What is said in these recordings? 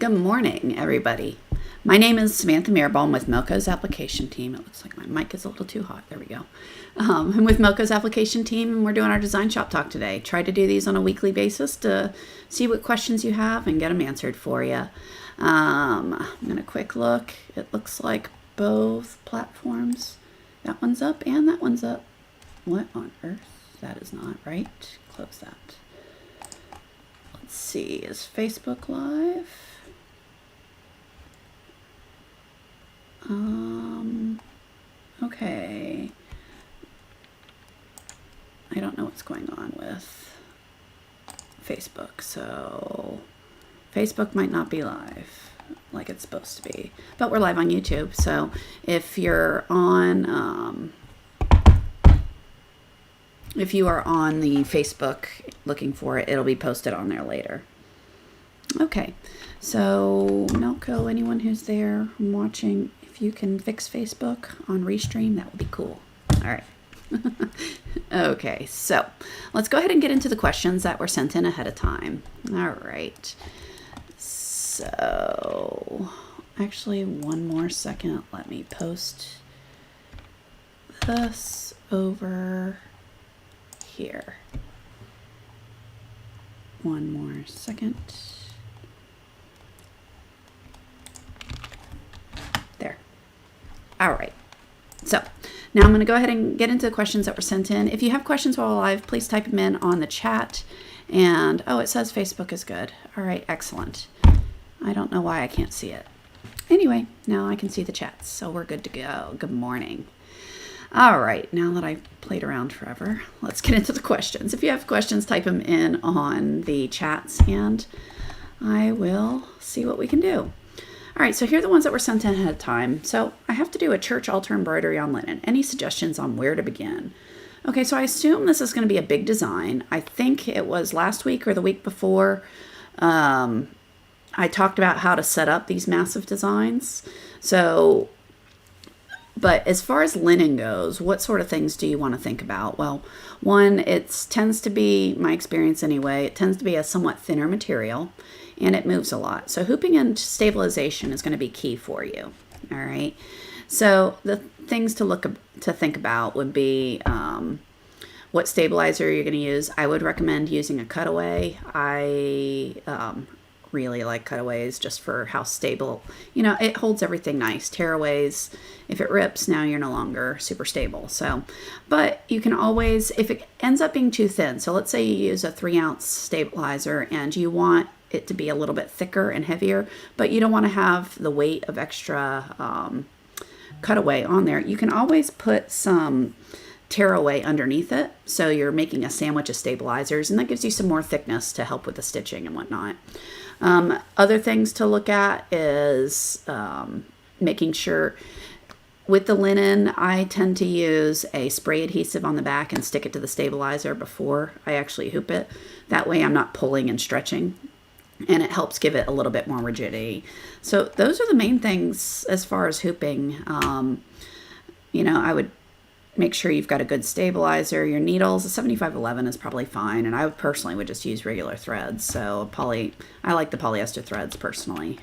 Good morning, everybody. My name is Samantha Mirabal with Melco's application team. It looks like my mic is a little too hot. There we go. I'm with Melco's application team, and we're doing our Design Shop Talk today. Try to do these on a weekly basis to see what questions you have and get them answered for you. I'm going to quick look. It looks like both platforms. That one's up and that one's up. What on earth? That is not right. Close that. Let's see. Is Facebook live? Okay. I don't know what's going on with Facebook, so Facebook might not be live like it's supposed to be, but we're live on YouTube. So if you're on, if you are on the Facebook looking for it, it'll be posted on there later. Okay, so Melco, anyone who's there watching, if you can fix Facebook on Restream, that would be cool. All right. Okay, so let's go ahead and get into the questions that were sent in ahead of time. All right. So actually, one more second. Let me post this over here. One more second. There. All right. So now I'm going to go ahead and get into the questions that were sent in. If you have questions while live, please type them in on the chat. And, oh, it says Facebook is good. All right, excellent. I don't know why I can't see it. Anyway, now I can see the chats, so we're good to go. Good morning. All right, now that I've played around forever, let's get into the questions. If you have questions, type them in on the chats, and I will see what we can do. All right, so here are the ones that were sent in ahead of time. So I have to do a church altar embroidery on linen. Any suggestions on where to begin? Okay, so I assume this is going to be a big design. I think it was last week or the week before I talked about how to set up these massive designs. So, but as far as linen goes, what sort of things do you want to think about? Well, one, it tends to be, my experience anyway, it tends to be a somewhat thinner material, and it moves a lot. So hooping and stabilization is going to be key for you. All right. So the things to think about would be what stabilizer you're going to use. I would recommend using a cutaway. I really like cutaways just for how stable, you know, it holds everything nice. Tearaways, if it rips, now you're no longer super stable. So, but you can always, if it ends up being too thin, so let's say you use a 3-ounce stabilizer and you want it to be a little bit thicker and heavier, but you don't want to have the weight of extra cutaway on there, you can always put some tearaway underneath it. So you're making a sandwich of stabilizers, and that gives you some more thickness to help with the stitching and whatnot. Other things to look at is making sure with the linen, I tend to use a spray adhesive on the back and stick it to the stabilizer before I actually hoop it. That way I'm not pulling and stretching, and it helps give it a little bit more rigidity. So those are the main things as far as hooping. You know, I would make sure you've got a good stabilizer. Your needles, a 7511 is probably fine, and I personally would just use regular threads. So I like the polyester threads personally.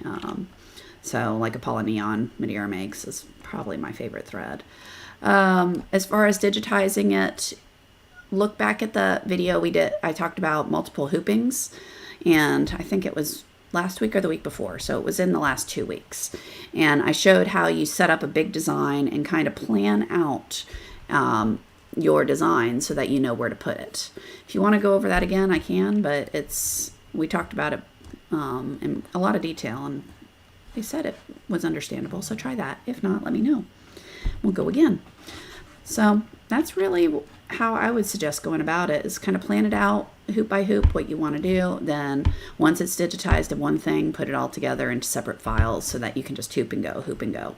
So like a Polyneon Madeira makes is probably my favorite thread. As far as digitizing it, look back at the video we did. I talked about multiple hoopings, and I think it was last week or the week before, so it was in the last 2 weeks. And I showed how you set up a big design and kind of plan out your design so that you know where to put it. If you want to go over that again, I can, but we talked about it in a lot of detail, and they said it was understandable, so try that. If not, let me know. We'll go again. So that's really how I would suggest going about it, is kind of plan it out hoop by hoop what you want to do. Then once it's digitized in one thing, put it all together into separate files so that you can just hoop and go.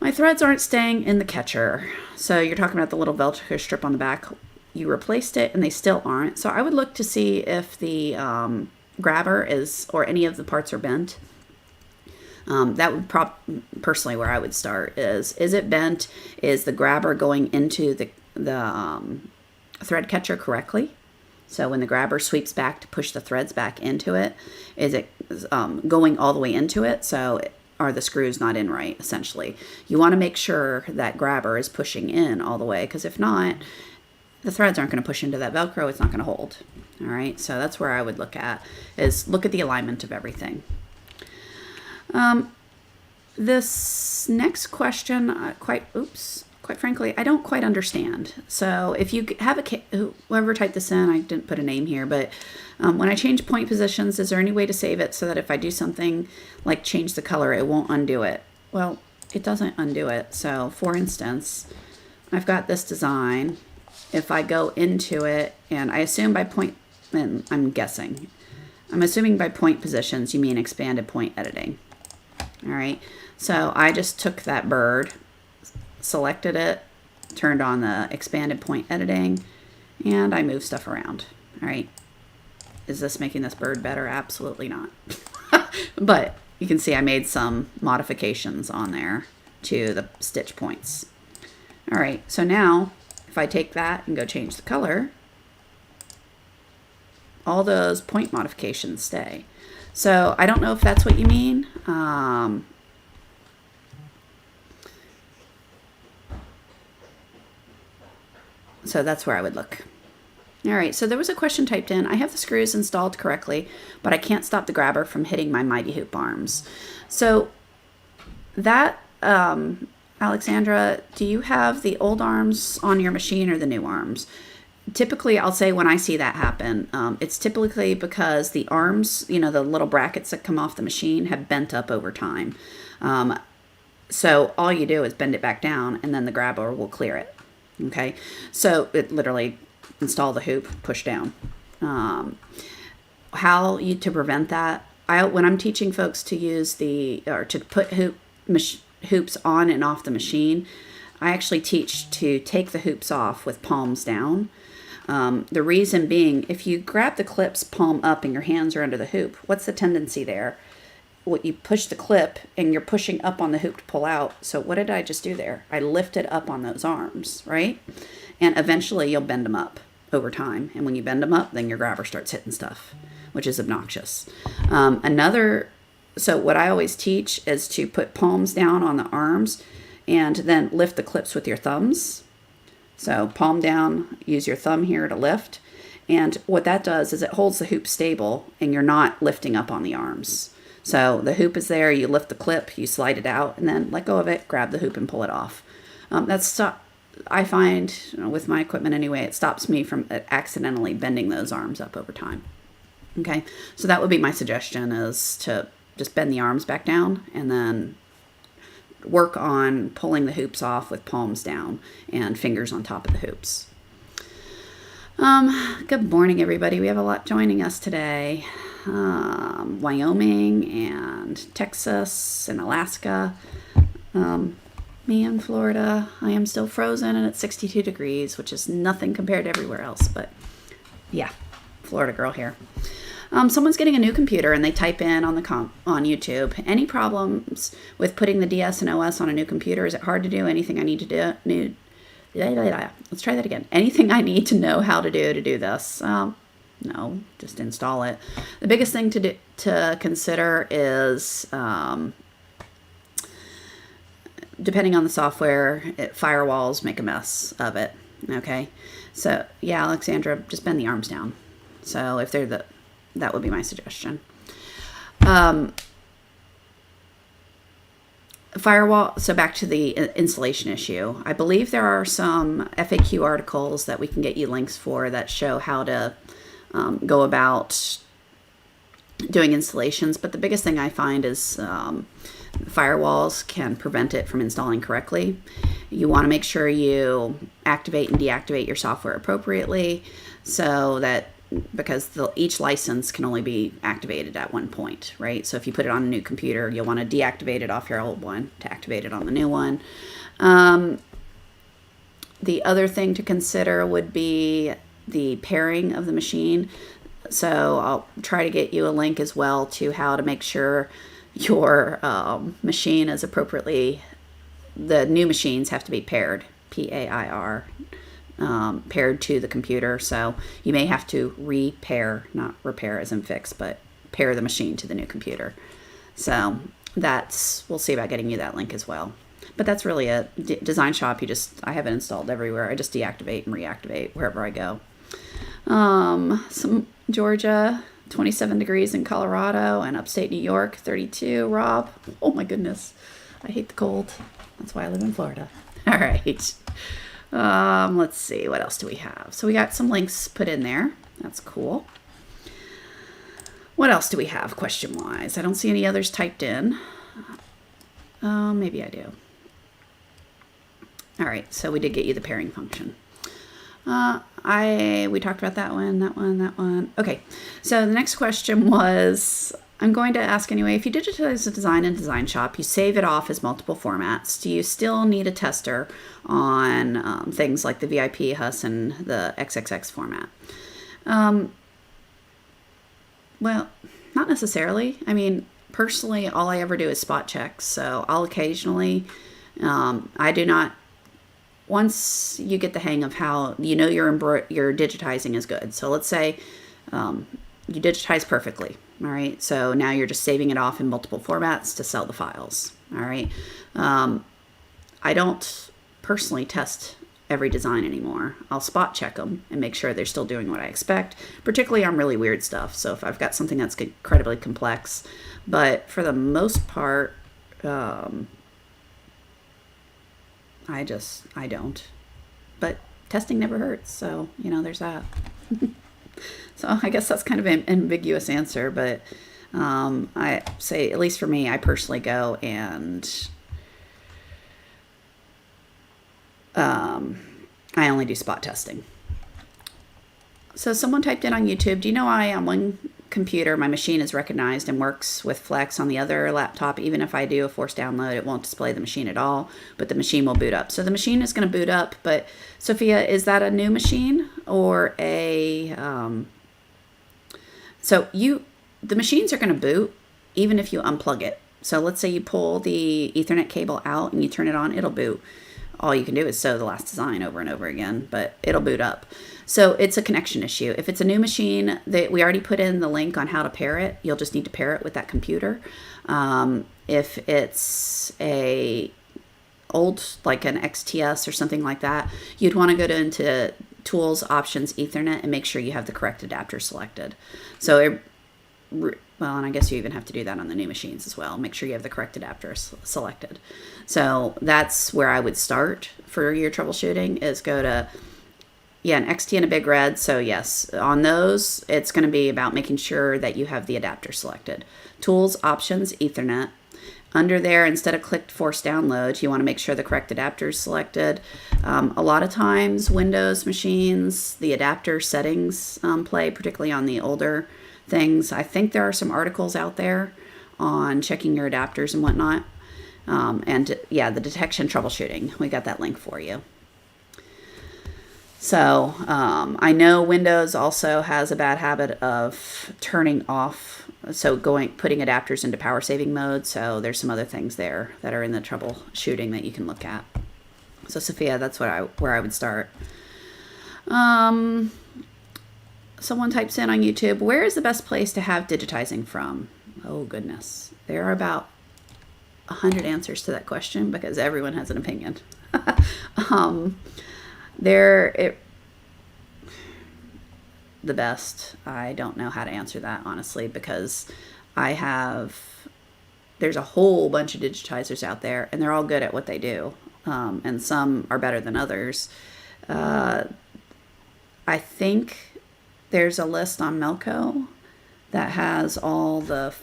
My threads aren't staying in the catcher. So you're talking about the little Velcro strip on the back. You replaced it and they still aren't. So I would look to see if the grabber is, or any of the parts are bent. That would personally where I would start is it bent? Is the grabber going into the thread catcher correctly? So when the grabber sweeps back to push the threads back into it, is it going all the way into it? So are the screws not in right, essentially? You want to make sure that grabber is pushing in all the way, because if not, the threads aren't going to push into that Velcro. It's not going to hold. All right, so that's where I would look at the alignment of everything. This next question, quite frankly, I don't quite understand. So if you have whoever typed this in, I didn't put a name here, but when I change point positions, is there any way to save it so that if I do something like change the color, it won't undo it? Well, it doesn't undo it. So for instance, I've got this design. If I go into it, and I assume by point, and I'm assuming by point positions, you mean expanded point editing. All right. So I just took that bird, selected it, turned on the expanded point editing, and I moved stuff around. All right. Is this making this bird better? Absolutely not. But you can see I made some modifications on there to the stitch points. All right. So now if I take that and go change the color, all those point modifications stay. So I don't know if that's what you mean. So that's where I would look. All right, so there was a question typed in. I have the screws installed correctly, but I can't stop the grabber from hitting my mighty hoop arms. So that, Alexandra, do you have the old arms on your machine or the new arms? Typically, I'll say when I see that happen, it's typically because the arms, the little brackets that come off the machine have bent up over time. So all you do is bend it back down and then the grabber will clear it. Okay, so it literally install the hoop, push down. To prevent that, when I'm teaching folks to use to put hoops on and off the machine, I actually teach to take the hoops off with palms down. The reason being, if you grab the clips palm up and your hands are under the hoop, what's the tendency there? You push the clip and you're pushing up on the hoop to pull out. So what did I just do there? I lifted up on those arms, right? And eventually you'll bend them up over time. And when you bend them up, then your grabber starts hitting stuff, which is obnoxious. So what I always teach is to put palms down on the arms and then lift the clips with your thumbs. So palm down, use your thumb here to lift. And what that does is it holds the hoop stable and you're not lifting up on the arms. So the hoop is there, you lift the clip, you slide it out, and then let go of it, grab the hoop and pull it off. I find, with my equipment anyway, it stops me from accidentally bending those arms up over time. Okay, so that would be my suggestion, is to just bend the arms back down and then work on pulling the hoops off with palms down and fingers on top of the hoops. Good morning, everybody. We have a lot joining us today. Wyoming and Texas and Alaska. Me in Florida, I am still frozen and it's 62 degrees, which is nothing compared to everywhere else. But yeah, Florida girl here. Someone's getting a new computer and they type in on YouTube, any problems with putting the DS and OS on a new computer? Is it hard to do? Anything I need to do? Let's try that again. Anything I need to know how to do this? No, just install it. The biggest thing to consider is, depending on the software, firewalls make a mess of it. Okay, so yeah, Alexandra, just bend the arms down. So if they're that would be my suggestion. Firewall. So back to the installation issue. I believe there are some FAQ articles that we can get you links for that show how to go about doing installations, but the biggest thing I find is firewalls can prevent it from installing correctly. You want to make sure you activate and deactivate your software appropriately, so that because each license can only be activated at one point, right? So if you put it on a new computer, you'll want to deactivate it off your old one to activate it on the new one. The other thing to consider would be the pairing of the machine. So I'll try to get you a link as well to how to make sure your machine is appropriately, the new machines have to be paired, PAIR, paired to the computer. So you may have to repair, not repair as in fix, but pair the machine to the new computer. So we'll see about getting you that link as well. But that's really it. DesignShop, I have it installed everywhere. I just deactivate and reactivate wherever I go. Some Georgia, 27 degrees in Colorado, and upstate New York, 32. Rob, oh my goodness, I hate the cold. That's why I live in Florida. All right. Let's see, what else do we have? So we got some links put in there. That's cool. What else do we have question-wise? I don't see any others typed in. Maybe I do. All right, so we did get you the pairing function. We talked about that one. Okay, so the next question was, I'm going to ask anyway, if you digitize a design in DesignShop, you save it off as multiple formats. Do you still need a tester on things like the VIP, HUS, and the XXX format? Well, not necessarily. I mean, personally, all I ever do is spot checks. So I'll occasionally, I do not, once you get the hang of how, your digitizing is good. So let's say you digitize perfectly. All right. So now you're just saving it off in multiple formats to sell the files. All right. I don't personally test every design anymore. I'll spot check them and make sure they're still doing what I expect, particularly on really weird stuff. So if I've got something that's incredibly complex, but for the most part, I don't. But testing never hurts. So, there's that. So I guess that's kind of an ambiguous answer, but I say, at least for me, I personally go and I only do spot testing. So someone typed in on YouTube, do you know why on one computer my machine is recognized and works with Flex, on the other laptop, even if I do a forced download, it won't display the machine at all, but the machine will boot up. So the machine is going to boot up, but Sophia, is that a new machine or a... the machines are going to boot even if you unplug it. So let's say you pull the Ethernet cable out and you turn it on, it'll boot. All you can do is sew the last design over and over again, but it'll boot up. So it's a connection issue. If it's a new machine, we already put in the link on how to pair it. You'll just need to pair it with that computer. If it's a old, like an XTS or something like that, you'd want to go into Tools, Options, Ethernet, and make sure you have the correct adapter selected. So and I guess you even have to do that on the new machines as well. Make sure you have the correct adapter selected. So that's where I would start for your troubleshooting, is go to, an XT and a big red. So yes, on those, it's going to be about making sure that you have the adapter selected. Tools, Options, Ethernet. Under there, instead of click force download, you want to make sure the correct adapter is selected. A lot of times, Windows machines, the adapter settings play, particularly on the older things. I think there are some articles out there on checking your adapters and whatnot. The detection troubleshooting, we got that link for you. So I know Windows also has a bad habit of turning off, putting adapters into power saving mode. So there's some other things there that are in the troubleshooting that you can look at. So Sophia, that's where I would start. Someone types in on YouTube, where is the best place to have digitizing from? Oh, goodness. There are about 100 answers to that question because everyone has an opinion. The best, I don't know how to answer that, honestly, because there's a whole bunch of digitizers out there, and they're all good at what they do, and some are better than others. I think there's a list on Melco that has all the,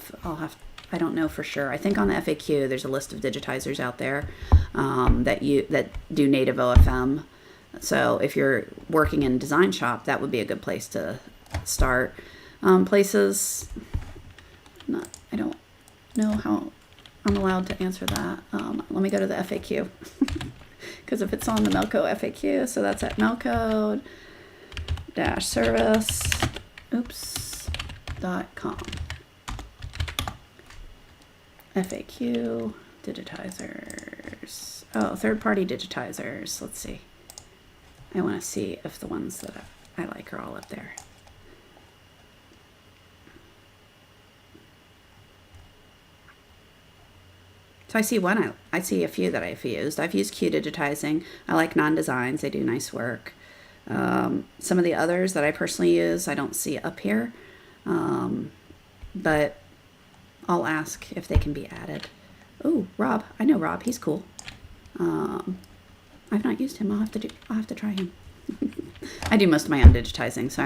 I don't know for sure. I think on the FAQ there's a list of digitizers out there that do native OFM. So if you're working in DesignShop, that would be a good place to start. Places, I don't know how I'm allowed to answer that. Let me go to the FAQ. Because if it's on the Melco FAQ, so that's at melco-service.com. FAQ, digitizers. Oh, third-party digitizers. Let's see. I want to see if the ones that I like are all up there. So I see one, I see a few that I've used. I've used Q Digitizing. I like Non-Designs. They do nice work. Some of the others that I personally use, I don't see up here. But I'll ask if they can be added. Oh, Rob. I know Rob. He's cool. I've not used him. I'll have to try him. I do most of my own digitizing, so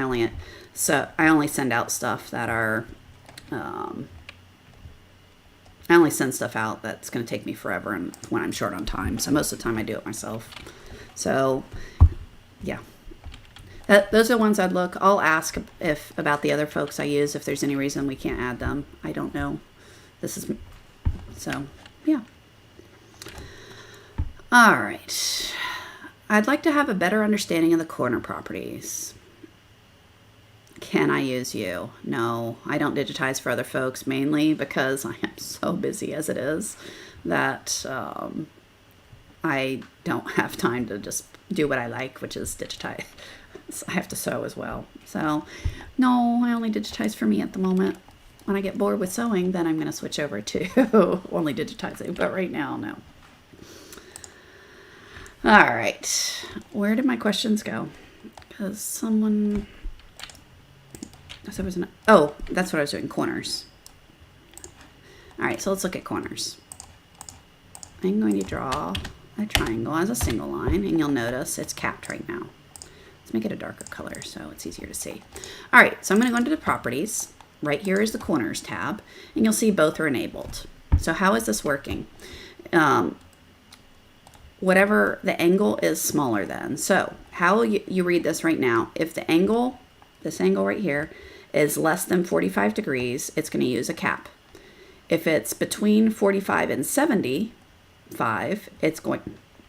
I only send out stuff that are I only send stuff out that's going to take me forever and when I'm short on time. So most of the time I do it myself. So yeah, those are the ones I'd look. I'll ask about the other folks I use, if there's any reason we can't add them. I don't know. So yeah. All right. I'd like to have a better understanding of the corner properties. Can I use you? No, I don't digitize for other folks, mainly because I am so busy as it is that I don't have time to just do what I like, which is digitize. I have to sew as well. So no, I only digitize for me at the moment. When I get bored with sewing, then I'm going to switch over to only digitizing. But right now, no. All right. Where did my questions go? Because someone... So there was oh, that's what I was doing, corners. All right, so let's look at corners. I'm going to draw a triangle as a single line, and you'll notice it's capped right now. Let's make it a darker color so it's easier to see. All right, so I'm going to go into the properties. Right here is the corners tab, and you'll see both are enabled. So how is this working? Whatever the angle is smaller than. So how you read this right now, if the angle, this angle right here, is less than 45 degrees, it's going to use a cap. If it's between 45 and 75, it's going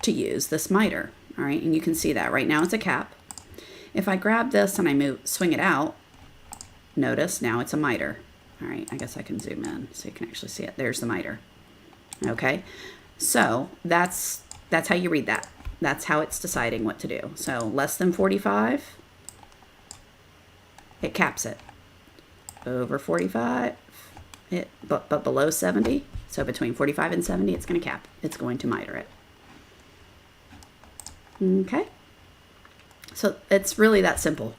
to use this miter. All right, and you can see that right now it's a cap. If I grab this and I swing it out, notice now it's a miter. All right, I guess I can zoom in so you can actually see it. There's the miter. Okay, so that's how you read that. That's how it's deciding what to do. So less than 45, it caps it. Over 45, but below 70, so between 45 and 70, it's going to cap. It's going to miter it. Okay. So it's really that simple.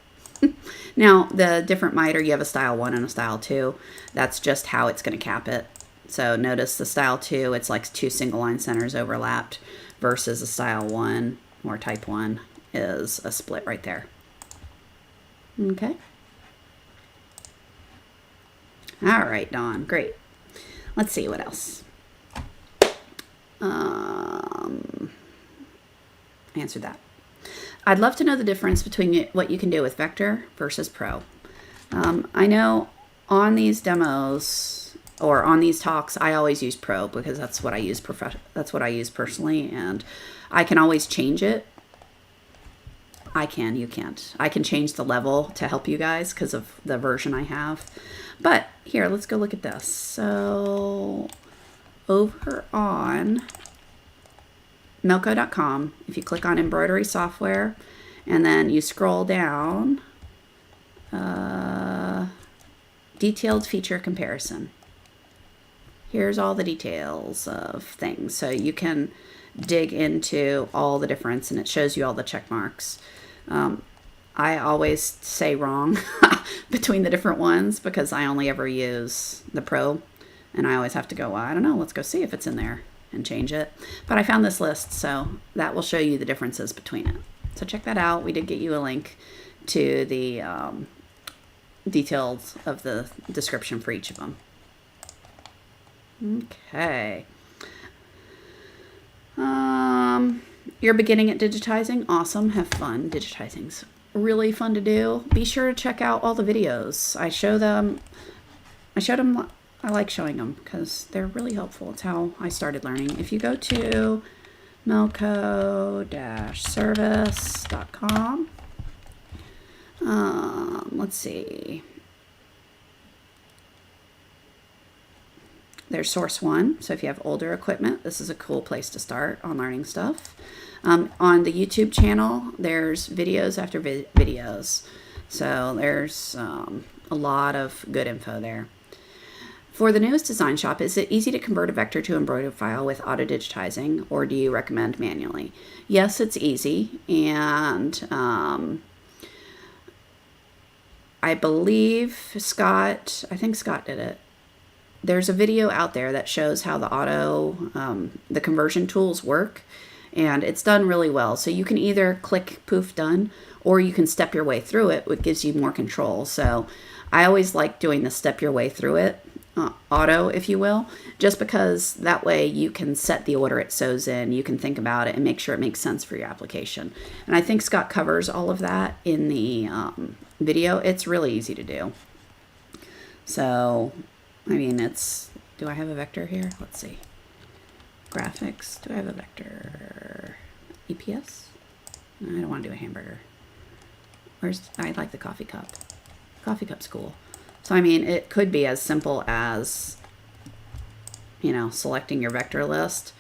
Now, the different miter, you have a style 1 and a style 2. That's just how it's going to cap it. So notice the style 2, it's like 2 single line centers overlapped, versus a style 1 or type 1 is a split right there. Okay. All right, Dawn, great. Let's see what else. Answer that. I'd love to know the difference between what you can do with Vector versus Pro. I know on these demos or on these talks, I always use Pro because that's what I use personally, and I can always change it. You can't. I can change the level to help you guys because of the version I have. But here, let's go look at this. So over on melco.com, if you click on embroidery software and then you scroll down, detailed feature comparison. Here's all the details of things. So you can dig into all the difference, and it shows you all the check marks. I always say wrong between the different ones because I only ever use the Pro, and I always have to go, well, I don't know, let's go see if it's in there and change it. But I found this list, so that will show you the differences between it. So check that out. We did get you a link to the details of the description for each of them. Okay. You're beginning at digitizing. Awesome. Have fun. Digitizing's really fun to do. Be sure to check out all the videos. I showed them. I like showing them because they're really helpful. It's how I started learning. If you go to melco-service.com, let's see. There's source 1. So if you have older equipment, this is a cool place to start on learning stuff. On the YouTube channel, there's videos after videos. So there's a lot of good info there. For the newest design shop, is it easy to convert a vector to embroidered file with auto digitizing, or do you recommend manually? Yes, it's easy, and I believe I think Scott did it. There's a video out there that shows how the conversion tools work, and it's done really well. So you can either click poof done, or you can step your way through it, which gives you more control. So I always like doing the step your way through it, auto, if you will, just because that way you can set the order it sews in, you can think about it and make sure it makes sense for your application. And I think Scott covers all of that in the video. It's really easy to do. So, I mean, do I have a vector here? Let's see. Graphics, do I have a vector? EPS? No, I don't want to do a hamburger. I like the coffee cup. Coffee cup's cool. So, I mean, it could be as simple as, selecting your vector list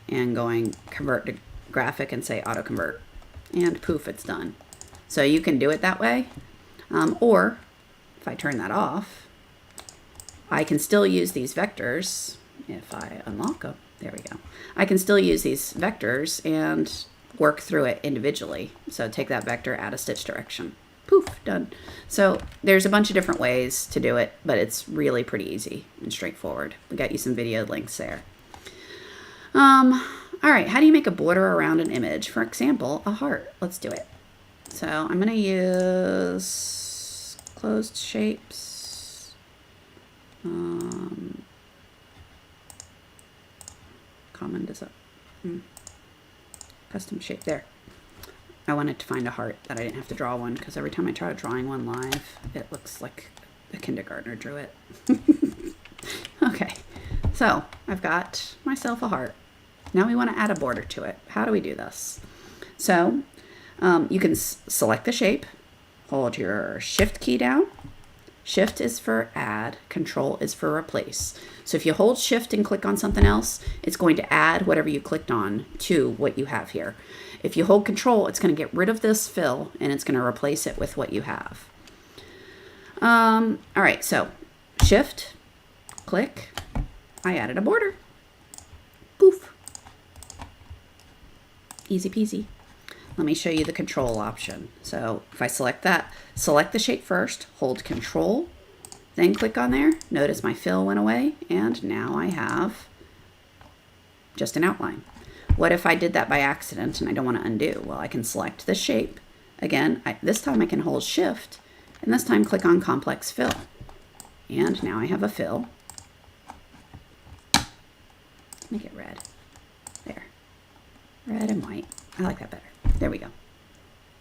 and going convert to graphic and say auto convert, and poof, it's done. So you can do it that way. Or if I turn that off, I can still use these vectors. If I unlock them, there we go. I can still use these vectors and work through it individually. So take that vector, add a stitch direction. Poof, done. So there's a bunch of different ways to do it, but it's really pretty easy and straightforward. We got you some video links there. All right, how do you make a border around an image? For example, a heart. Let's do it. So I'm going to use closed shapes. Common design. Custom shape there. I wanted to find a heart that I didn't have to draw one, because every time I try drawing one live, it looks like a kindergartner drew it. Okay, so I've got myself a heart. Now we want to add a border to it. How do we do this? So you can select the shape, hold your shift key down. Shift is for add, control is for replace. So if you hold shift and click on something else, it's going to add whatever you clicked on to what you have here. If you hold control, it's going to get rid of this fill and it's going to replace it with what you have. All right, so shift, click, I added a border. Poof. Easy peasy. Let me show you the control option. So if I select that, select the shape first, hold control, then click on there. Notice my fill went away, and now I have just an outline. What if I did that by accident and I don't want to undo? Well, I can select the shape. Again, this time I can hold shift, and this time click on complex fill. And now I have a fill. Make it red. There. Red and white. I like that better. There we go.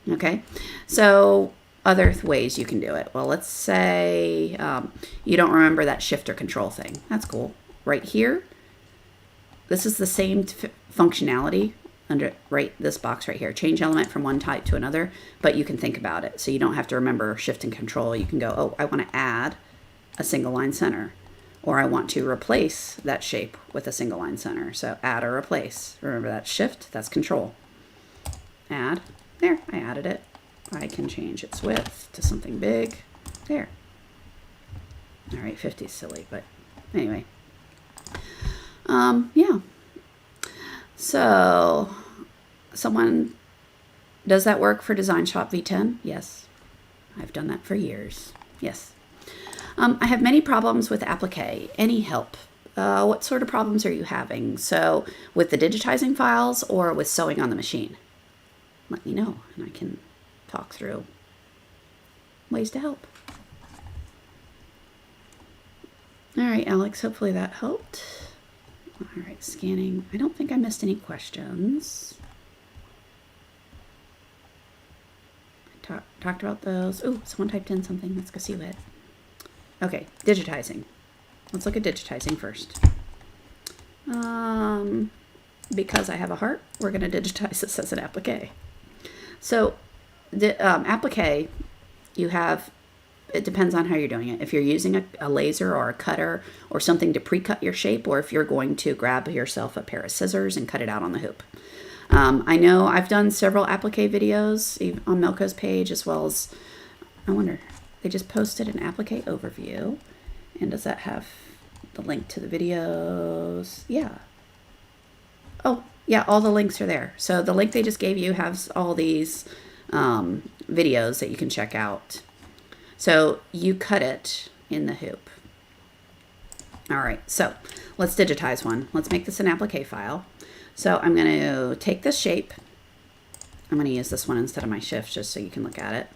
Okay, so other ways you can do it. Well, let's say you don't remember that shift or control thing. That's cool. Right here, this is the same functionality under this box right here. Change element from one type to another, but you can think about it. So you don't have to remember shift and control. You can go, oh, I want to add a single line center, or I want to replace that shape with a single line center. So add or replace. Remember that shift, that's control. Add, there, I added it. I can change its width to something big, there. All right, 50 is silly, but anyway. Yeah. So, does that work for DesignShop V10? Yes. I've done that for years. Yes. I have many problems with applique. Any help? What sort of problems are you having? So, with the digitizing files or with sewing on the machine? Let me know, and I can talk through ways to help. All right, Alex, hopefully that helped. All right, scanning. I don't think I missed any questions. I talked about those. Oh, someone typed in something. Let's go see what. Okay, digitizing. Let's look at digitizing first. Because I have a heart, we're going to digitize this as an applique. So the applique, it depends on how you're doing it. If you're using a laser or a cutter or something to pre-cut your shape, or if you're going to grab yourself a pair of scissors and cut it out on the hoop. I know I've done several applique videos on Melco's page, as well as, I wonder, they just posted an applique overview. And does that have the link to the videos? Yeah. Oh, yeah, all the links are there. So the link they just gave you has all these videos that you can check out. So you cut it in the hoop. All right, so let's digitize one. Let's make this an applique file. So I'm going to take this shape. I'm going to use this one instead of my shift just so you can look at it.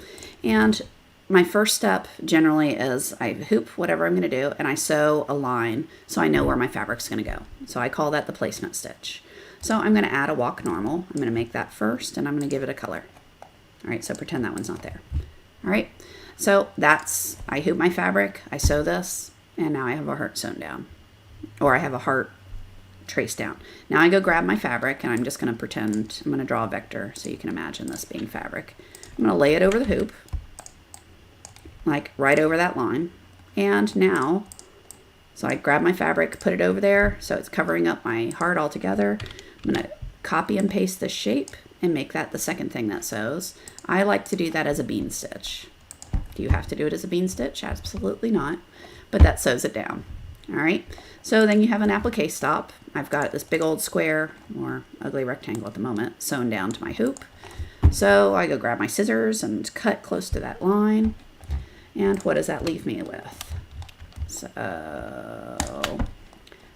And my first step generally is I hoop whatever I'm going to do, and I sew a line so I know where my fabric's going to go. So I call that the placement stitch. So I'm going to add a walk normal. I'm going to make that first, and I'm going to give it a color. All right, so pretend that one's not there. All right, so I hoop my fabric, I sew this, and now I have a heart sewn down, or I have a heart traced down. Now I go grab my fabric, and I'm just going to pretend I'm going to draw a vector so you can imagine this being fabric. I'm going to lay it over the hoop, like right over that line. And now, so I grab my fabric, put it over there, so it's covering up my heart altogether. I'm going to copy and paste this shape and make that the second thing that sews. I like to do that as a bean stitch. Do you have to do it as a bean stitch? Absolutely not, but that sews it down. All right, so then you have an applique stop. I've got this big old square, or ugly rectangle at the moment, sewn down to my hoop. So I go grab my scissors and cut close to that line. And what does that leave me with? So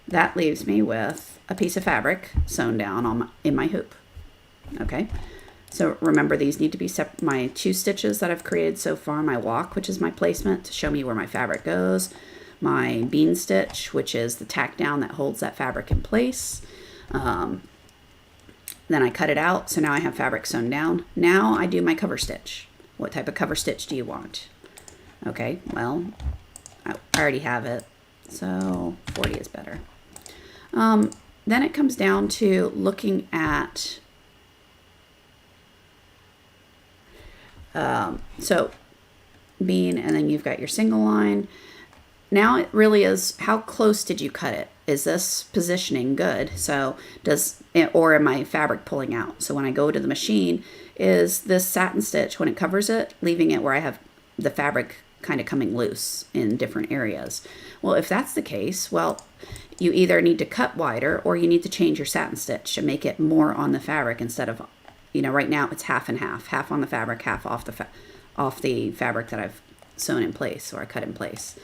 that leaves me with a piece of fabric sewn down in my hoop. Okay, so remember, these need to be my 2 stitches that I've created so far, my walk, which is my placement to show me where my fabric goes, my bean stitch, which is the tack down that holds that fabric in place. Then I cut it out, so now I have fabric sewn down. Now I do my cover stitch. What type of cover stitch do you want? Okay, well, I already have it, so 40 is better. Then it comes down to looking at, so bean, and then you've got your single line. Now it really is, how close did you cut it? Is this positioning good? So or am my fabric pulling out? So when I go to the machine, is this satin stitch, when it covers it, leaving it where I have the fabric kind of coming loose in different areas? Well, if that's the case, well, you either need to cut wider or you need to change your satin stitch and make it more on the fabric instead of, right now it's half and half on the fabric, half off the fabric that I've sewn in place or I cut in place.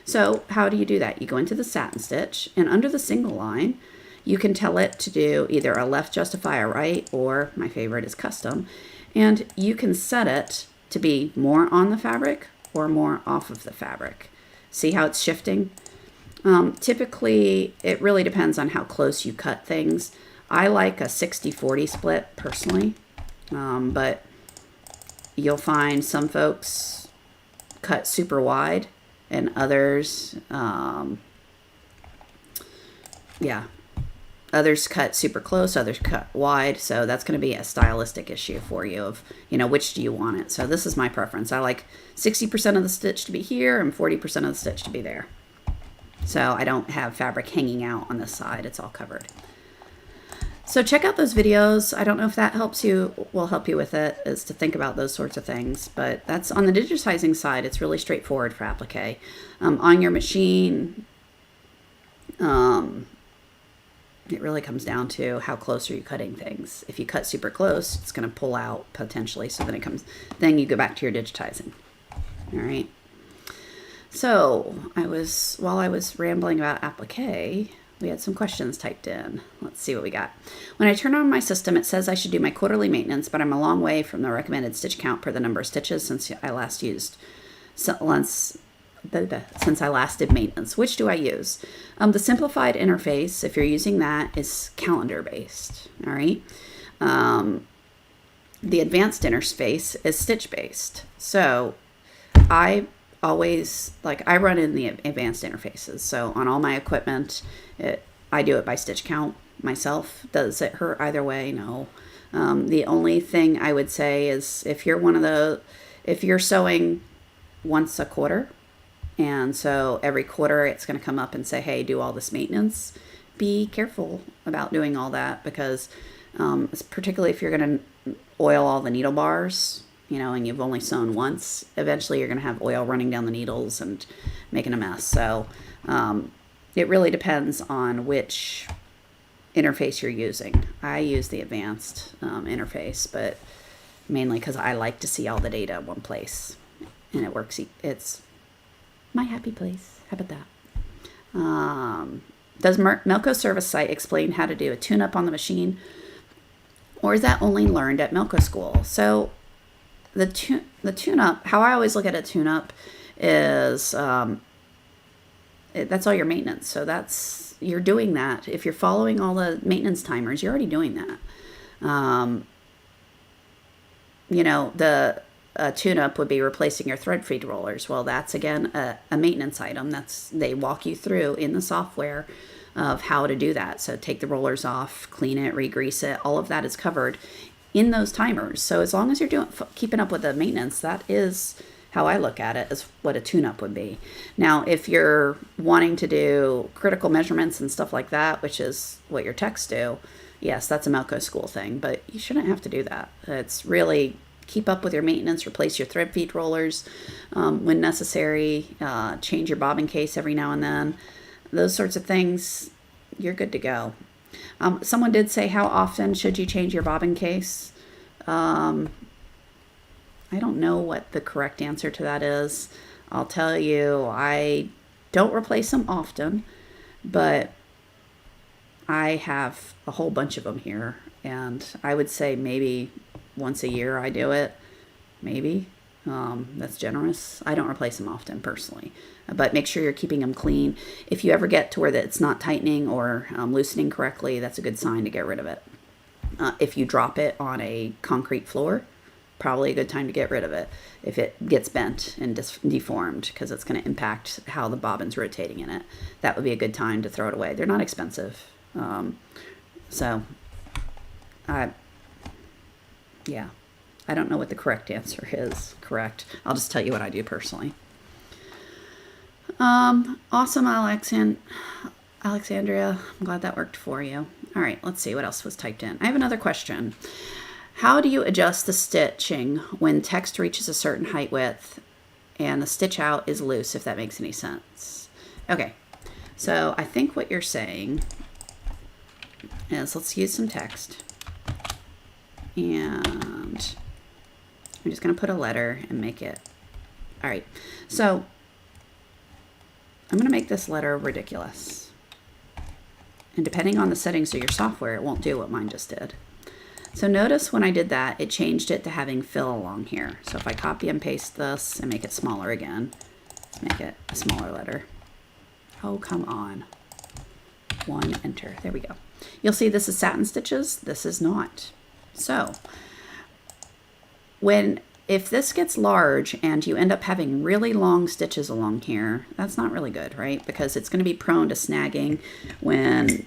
So how do you do that? You go into the satin stitch, and under the single line, you can tell it to do either a left justify a right, or my favorite is custom, and you can set it to be more on the fabric or more off of the fabric. See how it's shifting? Typically, it really depends on how close you cut things. I like a 60-40 split personally, but you'll find some folks cut super wide and others, others cut super close, others cut wide. So that's going to be a stylistic issue for you of, which do you want it? So this is my preference. I like 60% of the stitch to be here and 40% of the stitch to be there. So I don't have fabric hanging out on this side. It's all covered. So check out those videos. I don't know if that will help you with it, is to think about those sorts of things. But that's on the digitizing side. It's really straightforward for applique. On your machine, it really comes down to how close are you cutting things. If you cut super close, it's going to pull out potentially. So then you go back to your digitizing. All right. So while I was rambling about applique, we had some questions typed in. Let's see what we got. When I turn on my system, it says I should do my quarterly maintenance, but I'm a long way from the recommended stitch count per the number of stitches since I last did maintenance. Which do I use? The simplified interface, if you're using that, is calendar based. All right. The advanced interface is stitch based. So I always, I run in the advanced interfaces. So on all my equipment, I do it by stitch count myself. Does it hurt either way? No. The only thing I would say is if you're sewing once a quarter, and so every quarter it's going to come up and say, hey, do all this maintenance, be careful about doing all that, because particularly if you're going to oil all the needle bars, and you've only sewn once. Eventually you're going to have oil running down the needles and making a mess. So it really depends on which interface you're using. I use the advanced interface, but mainly because I like to see all the data in one place, and it works. It's my happy place. How about that? Does Melco Service Site explain how to do a tune-up on the machine, or is that only learned at Melco School? So the tune-up, how I always look at a tune-up is that's all your maintenance. So you're doing that. If you're following all the maintenance timers, you're already doing that. The tune-up would be replacing your thread feed rollers. Well, that's again a maintenance item. They walk you through in the software of how to do that. So take the rollers off, clean it, re-grease it. All of that is covered in those timers. So as long as you're keeping up with the maintenance, that is how I look at it, as what a tune-up would be. Now, if you're wanting to do critical measurements and stuff like that, which is what your techs do, yes, that's a Melco School thing, but you shouldn't have to do that. It's really keep up with your maintenance, replace your thread feed rollers when necessary, change your bobbin case every now and then. Those sorts of things, you're good to go. Someone did say, how often should you change your bobbin case? I don't know what the correct answer to that is. I'll tell you, I don't replace them often, but I have a whole bunch of them here, and I would say maybe once a year I do it. Maybe. That's generous. I don't replace them often personally, but make sure you're keeping them clean. If you ever get to where it's not tightening or loosening correctly, that's a good sign to get rid of it. If you drop it on a concrete floor, probably a good time to get rid of it. If it gets bent and deformed, because it's going to impact how the bobbin's rotating in it, that would be a good time to throw it away. They're not expensive. Yeah, I don't know what the correct answer is. I'll just tell you what I do personally. Awesome, Alexandria. I'm glad that worked for you. All right, let's see what else was typed in. I have another question. How do you adjust the stitching when text reaches a certain height width and the stitch out is loose, if that makes any sense? Okay, so I think what you're saying is, let's use some text. And I'm just going to put a letter and make it. All right, so I'm going to make this letter ridiculous. And depending on the settings of your software, it won't do what mine just did. So notice when I did that, it changed it to having fill along here. So if I copy and paste this and make it smaller again, make it a smaller letter. Oh, come on. One, enter. There we go. You'll see this is satin stitches. This is not. So if this gets large and you end up having really long stitches along here, that's not really good, right? Because it's going to be prone to snagging when,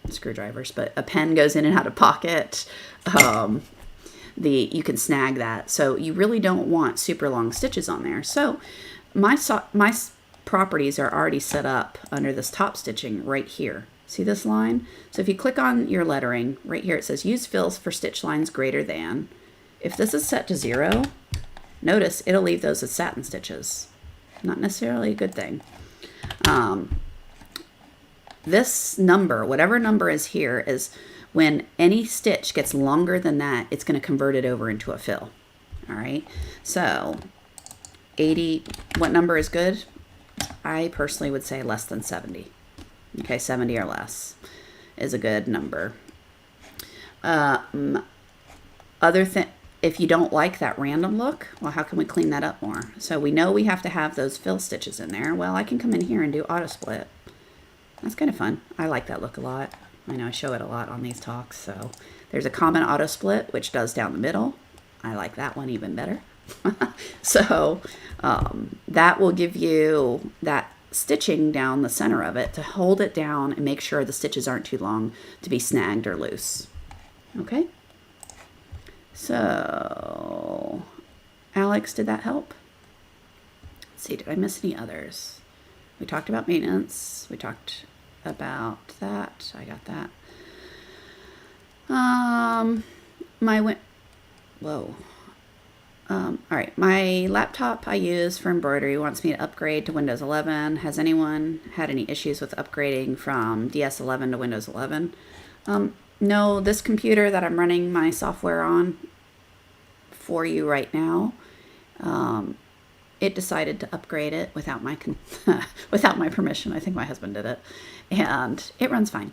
screwdrivers, but a pen goes in and out of pocket. You can snag that. So you really don't want super long stitches on there. So my properties are already set up under this top stitching right here. See this line? So if you click on your lettering right here, it says use fills for stitch lines greater than. If this is set to 0, notice it'll leave those as satin stitches. Not necessarily a good thing. This number, whatever number is here, is when any stitch gets longer than that, it's going to convert it over into a fill. All right. So 80, what number is good? I personally would say less than 70. Okay, 70 or less is a good number. If you don't like that random look, well, how can we clean that up more? So we know we have to have those fill stitches in there. Well, I can come in here and do auto split. That's kind of fun. I like that look a lot. I know I show it a lot on these talks. So there's a common auto split, which does down the middle. I like that one even better. So that will give you that stitching down the center of it to hold it down and make sure the stitches aren't too long to be snagged or loose. Okay. So Alex, did that help? Let's see, did I miss any others? We talked about maintenance. We talked about that. I got that. Whoa. All right, my laptop I use for embroidery wants me to upgrade to Windows 11. Has anyone had any issues with upgrading from DS11 to Windows 11? No, this computer that I'm running my software on for you right now, it decided to upgrade it without my without my permission. I think my husband did it, and it runs fine.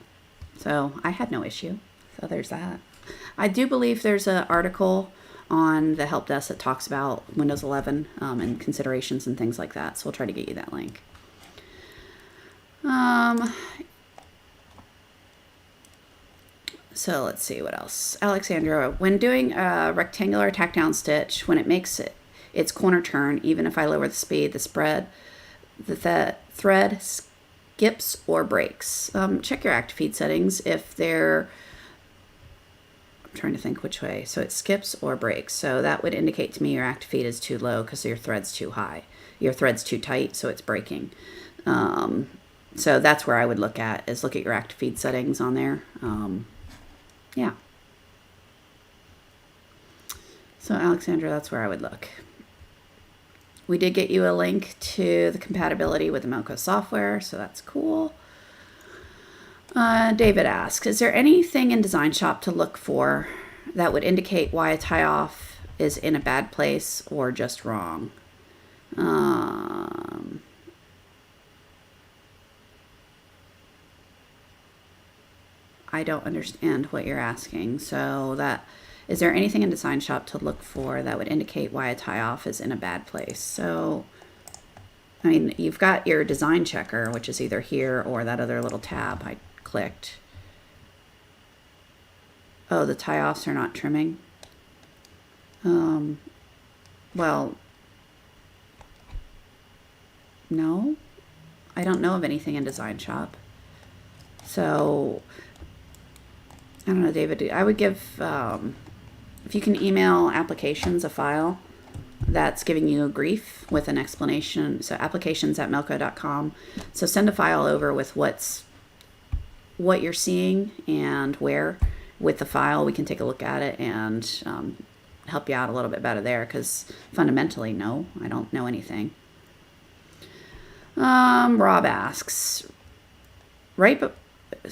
So I had no issue. So there's that. I do believe there's an article on the help desk that talks about Windows 11 and considerations and things like that. So we'll try to get you that link. So let's see what else. Alexandra, when doing a rectangular tack down stitch, when it makes its corner turn, even if I lower the speed, the thread skips or breaks. Check your active feed settings if they're, I'm trying to think which way. So it skips or breaks. So that would indicate to me your active feed is too low because your thread's too high. Your thread's too tight, so it's breaking. So that's where I would look at your active feed settings on there. Yeah. So Alexandra, that's where I would look. We did get you a link to the compatibility with the Melco software, so that's cool. David asks, is there anything in DesignShop to look for that would indicate why a tie-off is in a bad place or just wrong? I don't understand what you're asking. So is there anything in DesignShop to look for that would indicate why a tie-off is in a bad place? So, I mean, you've got your design checker, which is either here or that other little tab I clicked. Oh, the tie-offs are not trimming. Well, no, I don't know of anything in DesignShop. So, I don't know, David, I would give, if you can email applications a file that's giving you grief with an explanation, so applications@melco.com. So send a file over with what you're seeing and where with the file. We can take a look at it and help you out a little bit better there, because fundamentally, no, I don't know anything. Rob asks,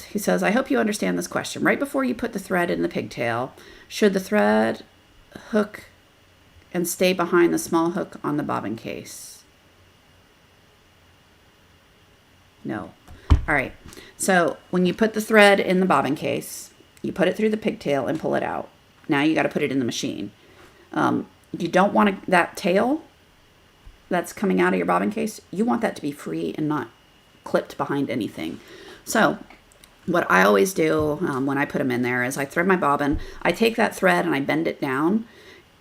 he says, I hope you understand this question. Right before you put the thread in the pigtail, should the thread hook and stay behind the small hook on the bobbin case? No. All right. So when you put the thread in the bobbin case, you put it through the pigtail and pull it out. Now you got to put it in the machine. You don't want that tail that's coming out of your bobbin case. You want that to be free and not clipped behind anything. So what I always do when I put them in there is I thread my bobbin. I take that thread and I bend it down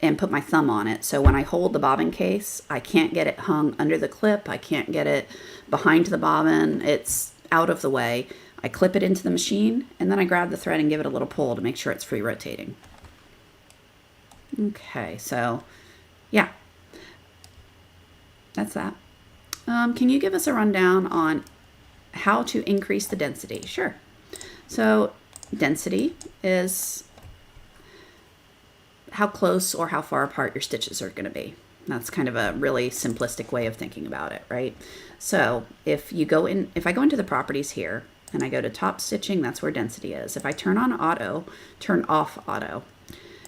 and put my thumb on it. So when I hold the bobbin case, I can't get it hung under the clip. I can't get it behind the bobbin. It's out of the way. I clip it into the machine and then I grab the thread and give it a little pull to make sure it's free rotating. Okay, so yeah, that's that. Can you give us a rundown on how to increase the density? Sure. So density is how close or how far apart your stitches are going to be. That's kind of a really simplistic way of thinking about it, right? So if I go into the properties here and I go to top stitching, that's where density is. If I turn on auto, turn off auto,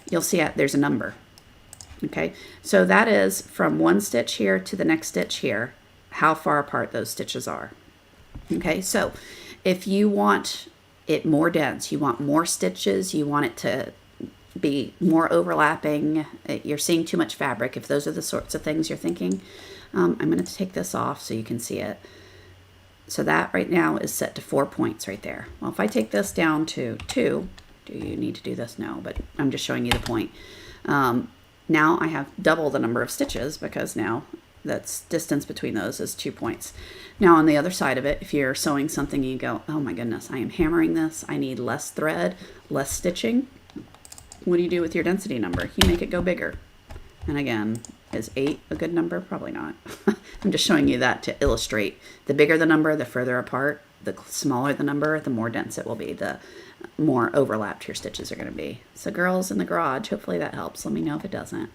you'll see there's a number. Okay, so that is from one stitch here to the next stitch here, how far apart those stitches are. Okay, so if you want it more dense, you want more stitches, you want it to be more overlapping, you're seeing too much fabric, if those are the sorts of things you're thinking, I'm going to take this off so you can see it. So that right now is set to 4 points right there. Well, if I take this down to 2, do you need to do this? No, but I'm just showing you the point. Now I have double the number of stitches because now that's distance between those is 2 points. Now on the other side of it, if you're sewing something and you go, oh my goodness, I am hammering this, I need less thread, less stitching, what do you do with your density number? You make it go bigger. And again, is 8 a good number? Probably not. I'm just showing you that to illustrate the bigger the number, the further apart, the smaller the number, the more dense it will be. The more overlapped your stitches are going to be. So girls in the garage, hopefully that helps. Let me know if it doesn't.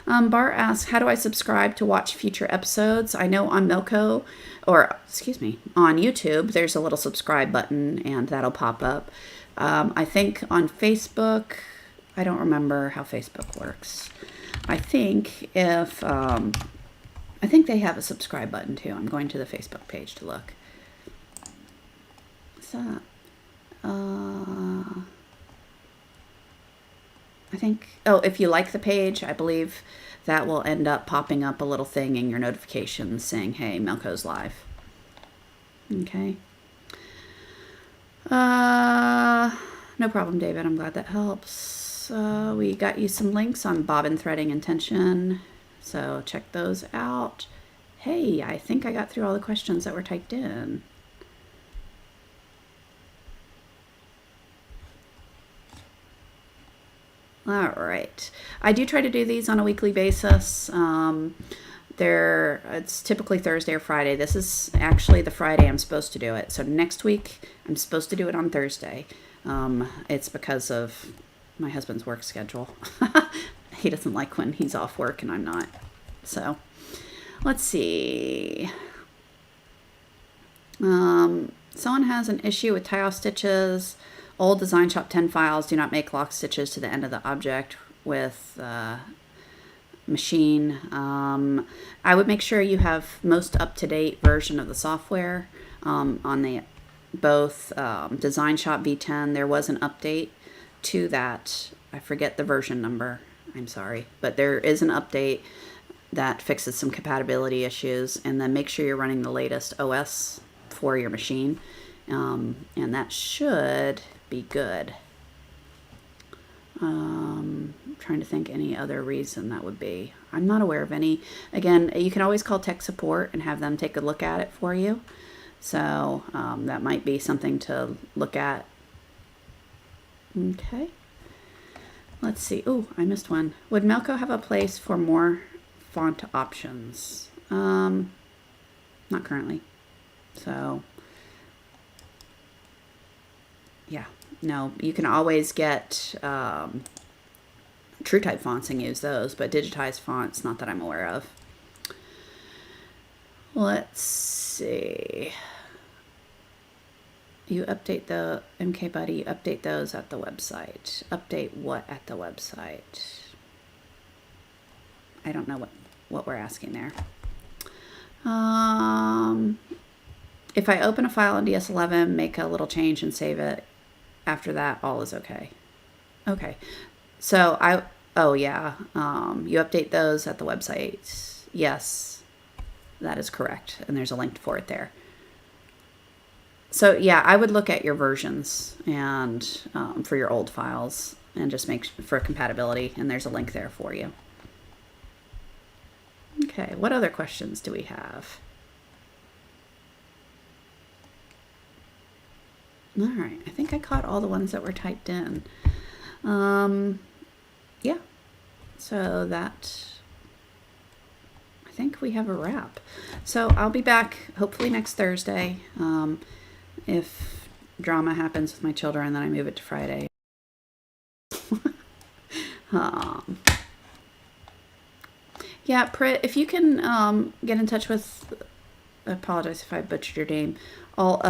Bart asks, how do I subscribe to watch future episodes? I know on Milko, or excuse me, on YouTube, there's a little subscribe button and that'll pop up. I think on Facebook, I don't remember how Facebook works. I think if, I think they have a subscribe button too. I'm going to the Facebook page to look. What's that? I think, oh, if you like the page, I believe that will end up popping up a little thing in your notifications saying, hey, Milko's live. Okay. No problem, David. I'm glad that helps. We got you some links on bobbin threading and tension, so check those out. Hey, I think I got through all the questions that were typed in. All right. I do try to do these on a weekly basis. It's typically Thursday or Friday. This is actually the Friday I'm supposed to do it. So next week I'm supposed to do it on Thursday. It's because of my husband's work schedule. He doesn't like when he's off work and I'm not. So let's see. Someone has an issue with tie-off stitches. Old DesignShop 10 files do not make lock stitches to the end of the object with machine. I would make sure you have most up-to-date version of the software. On the both DesignShop V10, there was an update to that. I forget the version number. I'm sorry. But there is an update that fixes some compatibility issues. And then make sure you're running the latest OS for your machine. And that should be good. Trying to think any other reason that would be. I'm not aware of any. Again, you can always call tech support and have them take a look at it for you. So that might be something to look at. Okay. Let's see. Oh, I missed one. Would Milko have a place for more font options? Not currently. So yeah, no, you can always get TrueType fonts and use those, but digitized fonts, not that I'm aware of. Let's see. You update the MK Buddy, you update those at the website. Update what at the website? I don't know what we're asking there. If I open a file in DS11, make a little change and save it, after that, all is okay. Okay. So oh yeah, you update those at the website. Yes, that is correct. And there's a link for it there. So yeah, I would look at your versions and for your old files and just make for compatibility. And there's a link there for you. Okay. What other questions do we have? All right, I think I caught all the ones that were typed in. Yeah, so that, I think we have a wrap. So I'll be back hopefully next Thursday. If drama happens with my children, then I move it to Friday. Yeah, Prit, if you can get in touch with, I apologize if I butchered your name. All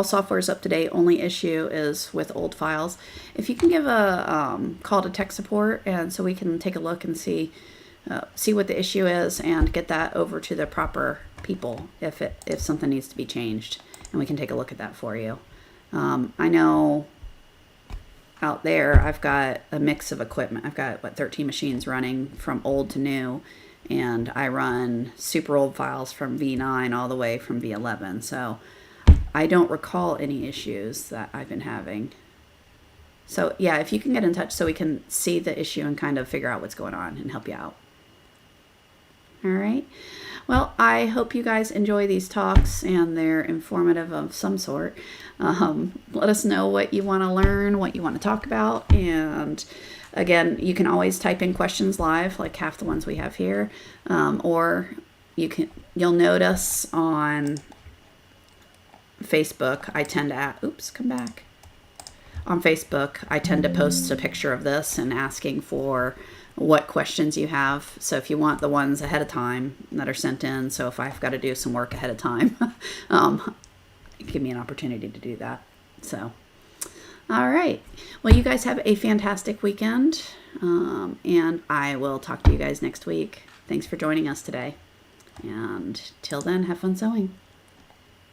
software is up to date. Only issue is with old files. If you can give a call to tech support, and so we can take a look and see what the issue is and get that over to the proper people if something needs to be changed, and we can take a look at that for you. I know out there I've got a mix of equipment. I've got 13 machines running from old to new, and I run super old files from V9 all the way from V11. So I don't recall any issues that I've been having. So yeah, if you can get in touch so we can see the issue and kind of figure out what's going on and help you out. All right. Well, I hope you guys enjoy these talks and they're informative of some sort. Let us know what you want to learn, what you want to talk about. And again, you can always type in questions live, like half the ones we have here. Or you'll notice on Facebook, I tend to, oops, come back. on Facebook, I tend to post a picture of this and asking for what questions you have. So if you want the ones ahead of time that are sent in, so if I've got to do some work ahead of time, give me an opportunity to do that. So, all right. Well, you guys have a fantastic weekend, and I will talk to you guys next week. Thanks for joining us today. And till then, have fun sewing.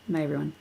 Bye, everyone.